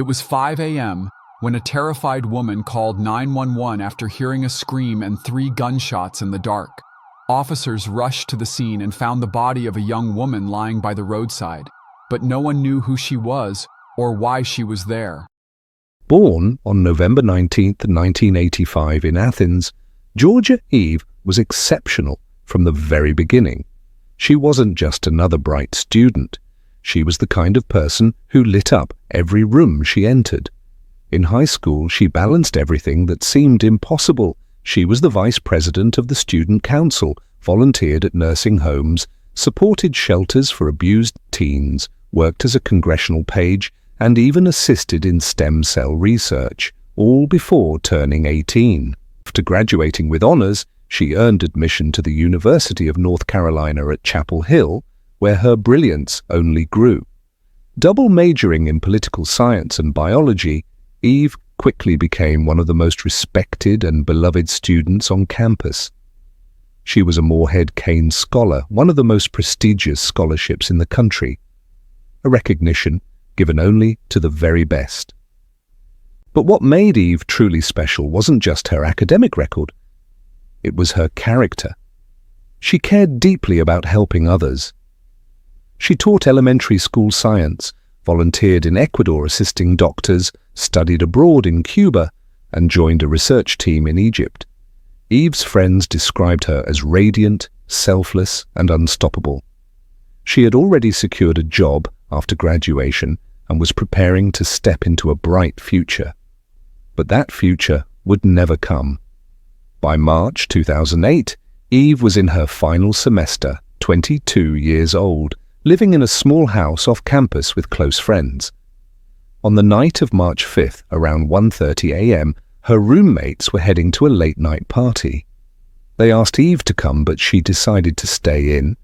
It was 5 a.m. when a terrified woman called 911 after hearing a scream and 3 gunshots in the dark. Officers rushed to the scene and found the body of a young woman lying by the roadside, but no one knew who she was or why she was there. Born on November 19, 1985 in Athens, Georgia Eve was exceptional from the very beginning. She wasn't just another bright student. She was the kind of person who lit up every room she entered. In high school, she balanced everything that seemed impossible. She was the vice president of the student council, volunteered at nursing homes, supported shelters for abused teens, worked as a congressional page, and even assisted in stem cell research, all before turning 18. After graduating with honors, she earned admission to the University of North Carolina at Chapel Hill, where her brilliance only grew. Double majoring in political science and biology, Eve quickly became one of the most respected and beloved students on campus. She was a Moorhead Kane Scholar, one of the most prestigious scholarships in the country, a recognition given only to the very best. But what made Eve truly special wasn't just her academic record. It was her character. She cared deeply about helping others. She taught elementary school science, volunteered in Ecuador assisting doctors, studied abroad in Cuba, and joined a research team in Egypt. Eve's friends described her as radiant, selfless, and unstoppable. She had already secured a job after graduation and was preparing to step into a bright future. But that future would never come. By March 2008, Eve was in her final semester, 22 years old, living in a small house off campus with close friends. On the night of March 5th, around 1:30 a.m., her roommates were heading to a late-night party. They asked Eve to come, but she decided to stay in.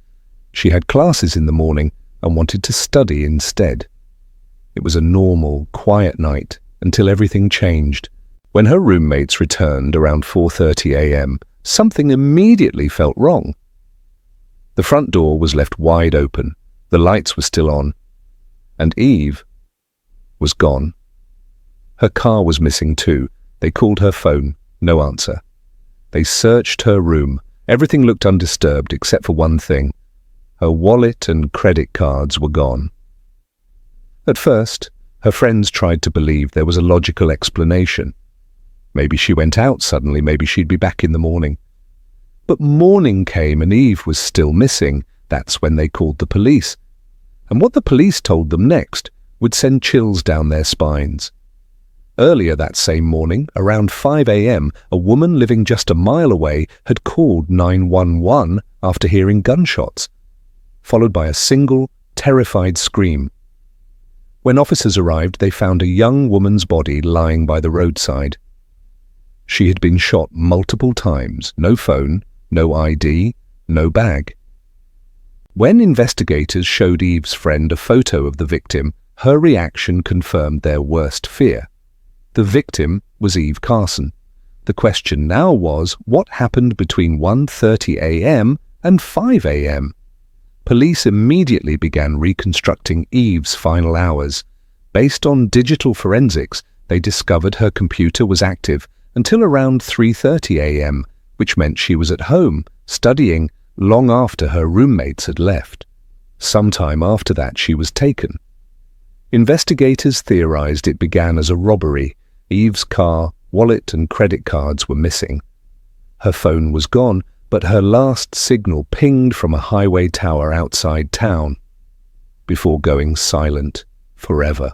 She had classes in the morning and wanted to study instead. It was a normal, quiet night until everything changed. When her roommates returned around 4:30 a.m., something immediately felt wrong. The front door was left wide open, the lights were still on, and Eve was gone. Her car was missing too. They called her phone, no answer. They searched her room. Everything looked undisturbed except for one thing. Her wallet and credit cards were gone. At first, her friends tried to believe there was a logical explanation. Maybe she went out suddenly, maybe she'd be back in the morning. But morning came and Eve was still missing. That's when they called the police. And what the police told them next would send chills down their spines. Earlier that same morning, around 5 a.m., a woman living just a mile away had called 911 after hearing gunshots, followed by a single, terrified scream. When officers arrived, they found a young woman's body lying by the roadside. She had been shot multiple times, no phone, no ID, no bag. When investigators showed Eve's friend a photo of the victim, her reaction confirmed their worst fear. The victim was Eve Carson. The question now was, what happened between 1:30 a.m. and 5 a.m.? Police immediately began reconstructing Eve's final hours. Based on digital forensics, they discovered her computer was active until around 3:30 a.m., which meant she was at home, studying, long after her roommates had left. Sometime after that, she was taken. Investigators theorized it began as a robbery. Eve's car, wallet, and credit cards were missing. Her phone was gone, but her last signal pinged from a highway tower outside town, before going silent forever.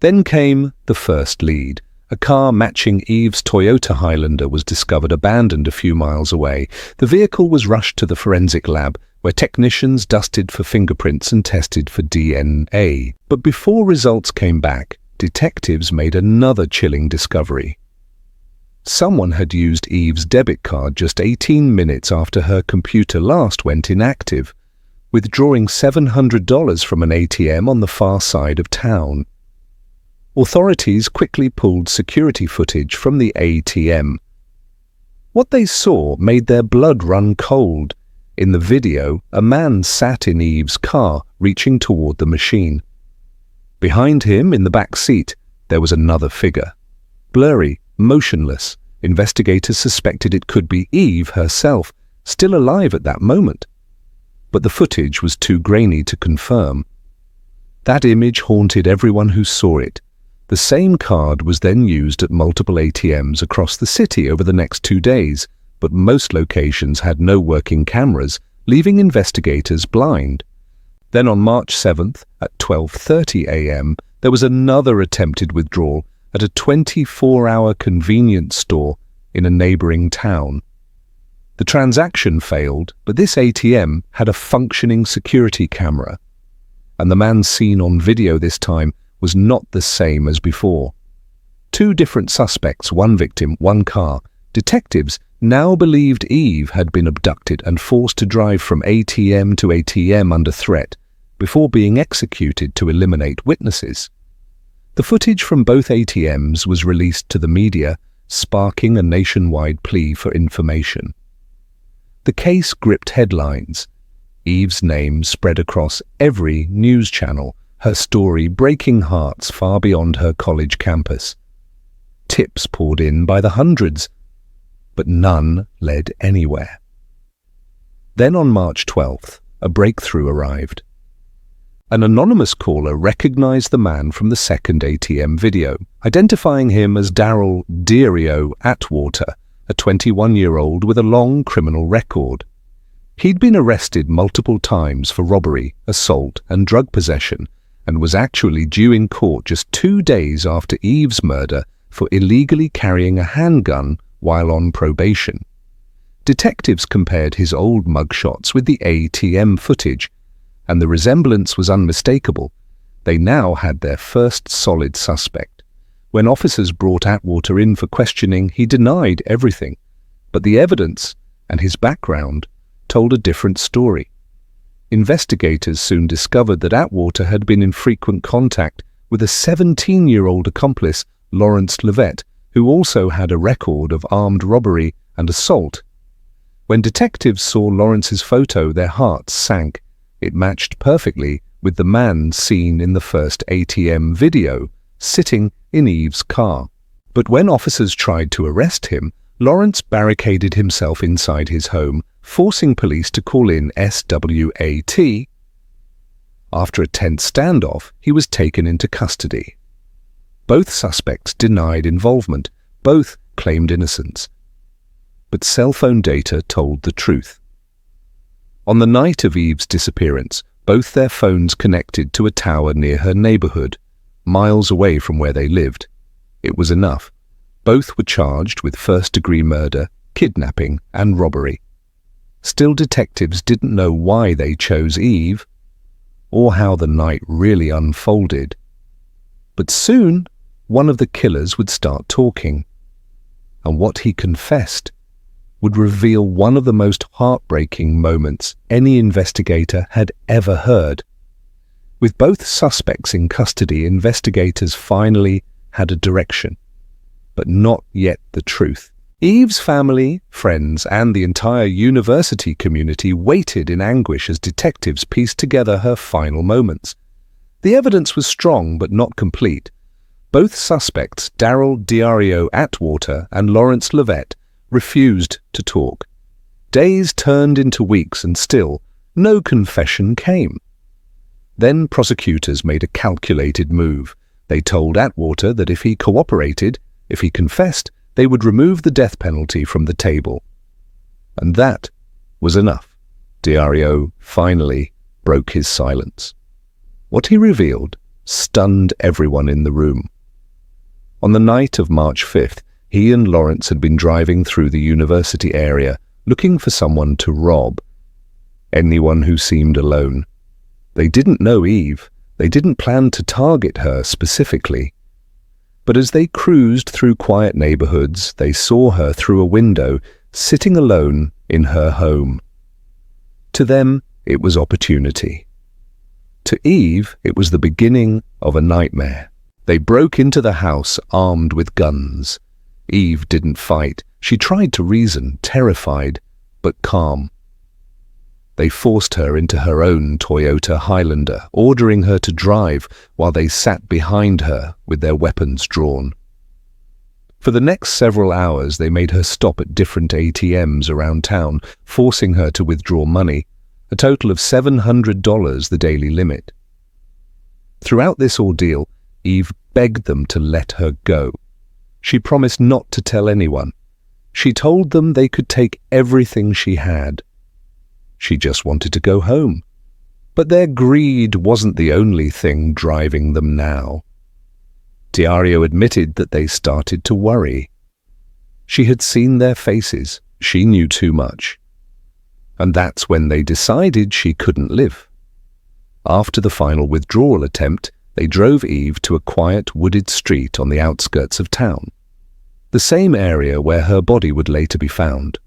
Then came the first lead. A car matching Eve's Toyota Highlander was discovered abandoned a few miles away. The vehicle was rushed to the forensic lab, where technicians dusted for fingerprints and tested for DNA. But before results came back, detectives made another chilling discovery. Someone had used Eve's debit card just 18 minutes after her computer last went inactive, withdrawing $700 from an ATM on the far side of town. Authorities quickly pulled security footage from the ATM. What they saw made their blood run cold. In the video, a man sat in Eve's car, reaching toward the machine. Behind him, in the back seat, there was another figure. Blurry, motionless, investigators suspected it could be Eve herself, still alive at that moment. But the footage was too grainy to confirm. That image haunted everyone who saw it. The same card was then used at multiple ATMs across the city over the next 2 days, but most locations had no working cameras, leaving investigators blind. Then on March 7th, at 12:30 a.m., there was another attempted withdrawal at a 24-hour convenience store in a neighboring town. The transaction failed, but this ATM had a functioning security camera, and the man seen on video this time was not the same as before. 2 different suspects, 1 victim, 1 car. Detectives now believed Eve had been abducted and forced to drive from ATM to ATM under threat before being executed to eliminate witnesses. The footage from both ATMs was released to the media, sparking a nationwide plea for information. The case gripped headlines. Eve's name spread across every news channel, her story breaking hearts far beyond her college campus. Tips poured in by the hundreds, but none led anywhere. Then on March 12th, a breakthrough arrived. An anonymous caller recognized the man from the second ATM video, identifying him as Daryl Deario Atwater, a 21-year-old with a long criminal record. He'd been arrested multiple times for robbery, assault, and drug possession, and was actually due in court just 2 days after Eve's murder for illegally carrying a handgun while on probation. Detectives compared his old mugshots with the ATM footage, and the resemblance was unmistakable. They now had their first solid suspect. When officers brought Atwater in for questioning, he denied everything, but the evidence and his background told a different story. Investigators soon discovered that Atwater had been in frequent contact with a 17-year-old accomplice, Lawrence Levet, who also had a record of armed robbery and assault. When detectives saw Lawrence's photo, their hearts sank. It matched perfectly with the man seen in the first ATM video, sitting in Eve's car. But when officers tried to arrest him, Lawrence barricaded himself inside his home, forcing police to call in SWAT. After a tense standoff, he was taken into custody. Both suspects denied involvement. Both claimed innocence. But cell phone data told the truth. On the night of Eve's disappearance, both their phones connected to a tower near her neighborhood, miles away from where they lived. It was enough. Both were charged with first-degree murder, kidnapping, and robbery. Still, detectives didn't know why they chose Eve, or how the night really unfolded. But soon, one of the killers would start talking, and what he confessed would reveal one of the most heartbreaking moments any investigator had ever heard. With both suspects in custody, investigators finally had a direction, but not yet the truth. Eve's family, friends, and the entire university community waited in anguish as detectives pieced together her final moments. The evidence was strong but not complete. Both suspects, Daryl Deario Atwater and Lawrence Levet, refused to talk. Days turned into weeks and still no confession came. Then prosecutors made a calculated move. They told Atwater that if he cooperated, if he confessed, they would remove the death penalty from the table. And that was enough. Deario finally broke his silence. What he revealed stunned everyone in the room. On the night of March 5th, he and Lawrence had been driving through the university area, looking for someone to rob. Anyone who seemed alone. They didn't know Eve. They didn't plan to target her specifically. But as they cruised through quiet neighborhoods, they saw her through a window, sitting alone in her home. To them, it was opportunity. To Eve, it was the beginning of a nightmare. They broke into the house armed with guns. Eve didn't fight. She tried to reason, terrified, but calm. They forced her into her own Toyota Highlander, ordering her to drive while they sat behind her with their weapons drawn. For the next several hours, they made her stop at different ATMs around town, forcing her to withdraw money, a total of $700 the daily limit. Throughout this ordeal, Eve begged them to let her go. She promised not to tell anyone. She told them they could take everything she had. She just wanted to go home. But their greed wasn't the only thing driving them now. Diario admitted that they started to worry. She had seen their faces. She knew too much. And that's when they decided she couldn't live. After the final withdrawal attempt, they drove Eve to a quiet wooded street on the outskirts of town, the same area where her body would later be found.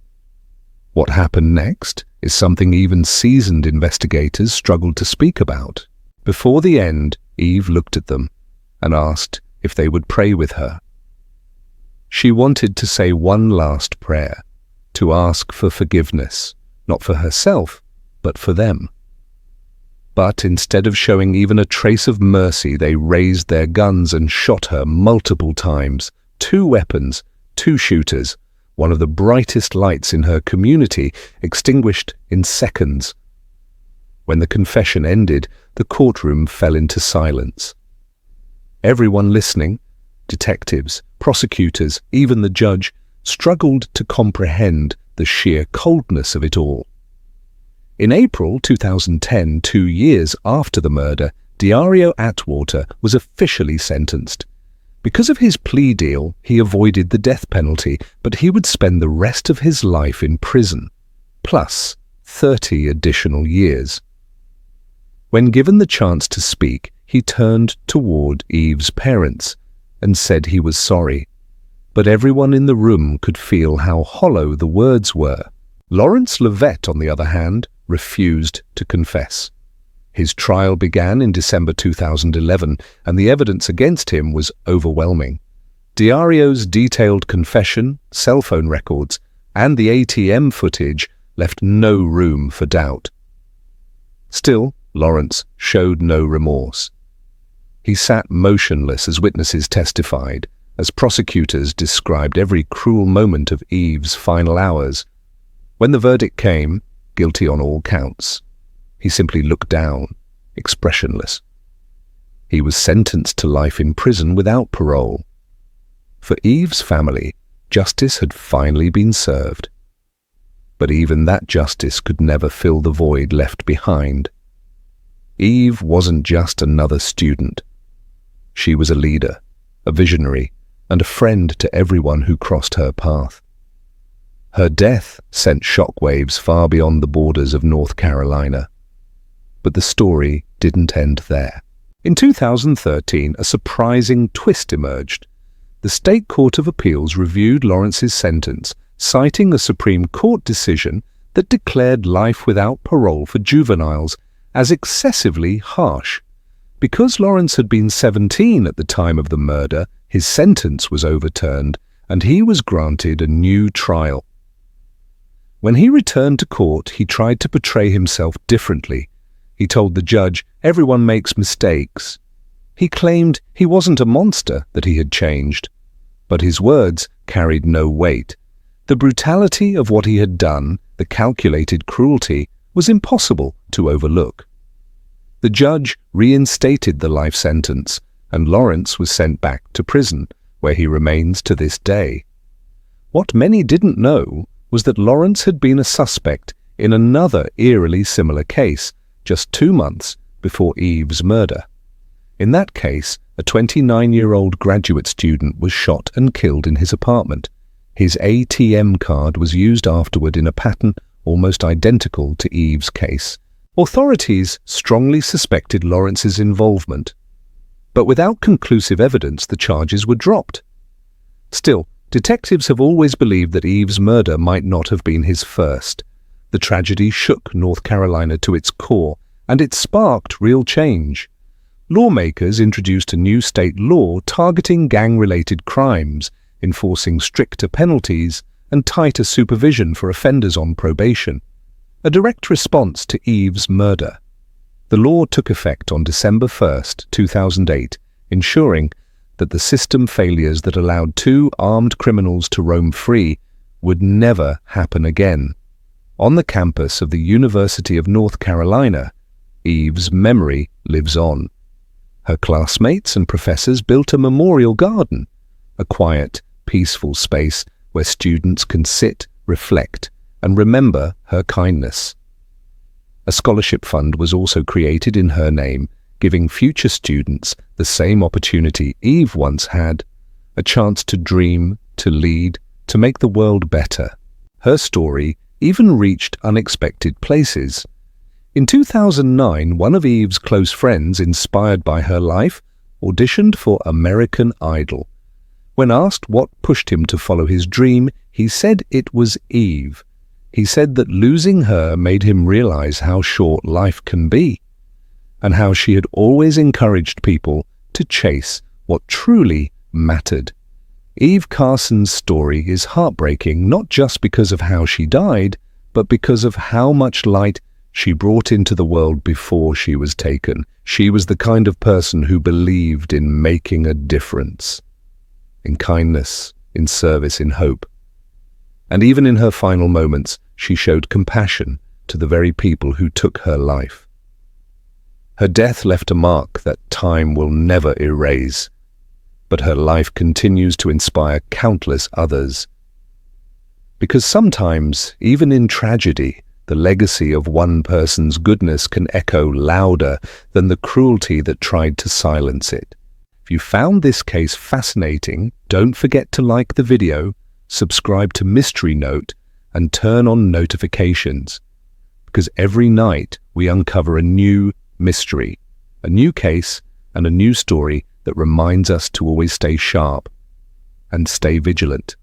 What happened next is something even seasoned investigators struggled to speak about. Before the end, Eve looked at them and asked if they would pray with her. She wanted to say one last prayer, to ask for forgiveness, not for herself, but for them. But instead of showing even a trace of mercy, they raised their guns and shot her multiple times. 2 weapons, 2 shooters, one of the brightest lights in her community, extinguished in seconds. When the confession ended, the courtroom fell into silence. Everyone listening, detectives, prosecutors, even the judge, struggled to comprehend the sheer coldness of it all. In April 2010, 2 years after the murder, Diario Atwater was officially sentenced. Because of his plea deal, he avoided the death penalty, but he would spend the rest of his life in prison, plus 30 additional years. When given the chance to speak, he turned toward Eve's parents and said he was sorry, but everyone in the room could feel how hollow the words were. Lawrence Lovett, on the other hand, refused to confess. His trial began in December 2011, and the evidence against him was overwhelming. Diario's detailed confession, cell phone records, and the ATM footage left no room for doubt. Still, Lawrence showed no remorse. He sat motionless as witnesses testified, as prosecutors described every cruel moment of Eve's final hours. When the verdict came, guilty on all counts, he simply looked down, expressionless. He was sentenced to life in prison without parole. For Eve's family, justice had finally been served. But even that justice could never fill the void left behind. Eve wasn't just another student. She was a leader, a visionary, and a friend to everyone who crossed her path. Her death sent shockwaves far beyond the borders of North Carolina. But the story didn't end there. In 2013, a surprising twist emerged. The State Court of Appeals reviewed Lawrence's sentence, citing a Supreme Court decision that declared life without parole for juveniles as excessively harsh. Because Lawrence had been 17 at the time of the murder, his sentence was overturned, and he was granted a new trial. When he returned to court, he tried to portray himself differently. He told the judge, "Everyone makes mistakes." He claimed he wasn't a monster, that he had changed. But his words carried no weight. The brutality of what he had done, the calculated cruelty, was impossible to overlook. The judge reinstated the life sentence, and Lawrence was sent back to prison, where he remains to this day. What many didn't know was that Lawrence had been a suspect in another eerily similar case, just 2 months before Eve's murder. In that case, a 29-year-old graduate student was shot and killed in his apartment. His ATM card was used afterward in a pattern almost identical to Eve's case. Authorities strongly suspected Lawrence's involvement, but without conclusive evidence, the charges were dropped. Still, detectives have always believed that Eve's murder might not have been his first. The tragedy shook North Carolina to its core, and it sparked real change. Lawmakers introduced a new state law targeting gang-related crimes, enforcing stricter penalties and tighter supervision for offenders on probation. a direct response to Eve's murder. The law took effect on December 1st, 2008, ensuring that the system failures that allowed two armed criminals to roam free would never happen again. On the campus of the University of North Carolina, Eve's memory lives on. Her classmates and professors built a memorial garden, a quiet, peaceful space where students can sit, reflect, and remember her kindness. A scholarship fund was also created in her name, giving future students the same opportunity Eve once had, a chance to dream, to lead, to make the world better. Her story even reached unexpected places. In 2009, one of Eve's close friends, inspired by her life, auditioned for American Idol. When asked what pushed him to follow his dream, he said it was Eve. He said that losing her made him realize how short life can be, and how she had always encouraged people to chase what truly mattered. Eve Carson's story is heartbreaking not just because of how she died, but because of how much light she brought into the world before she was taken. She was the kind of person who believed in making a difference, in kindness, in service, in hope. And even in her final moments, she showed compassion to the very people who took her life. Her death left a mark that time will never erase, but her life continues to inspire countless others. Because sometimes, even in tragedy, the legacy of one person's goodness can echo louder than the cruelty that tried to silence it. If you found this case fascinating, don't forget to like the video, subscribe to Mystery Note, and turn on notifications, because every night we uncover a new mystery, a new case, and a new story that reminds us to always stay sharp and stay vigilant.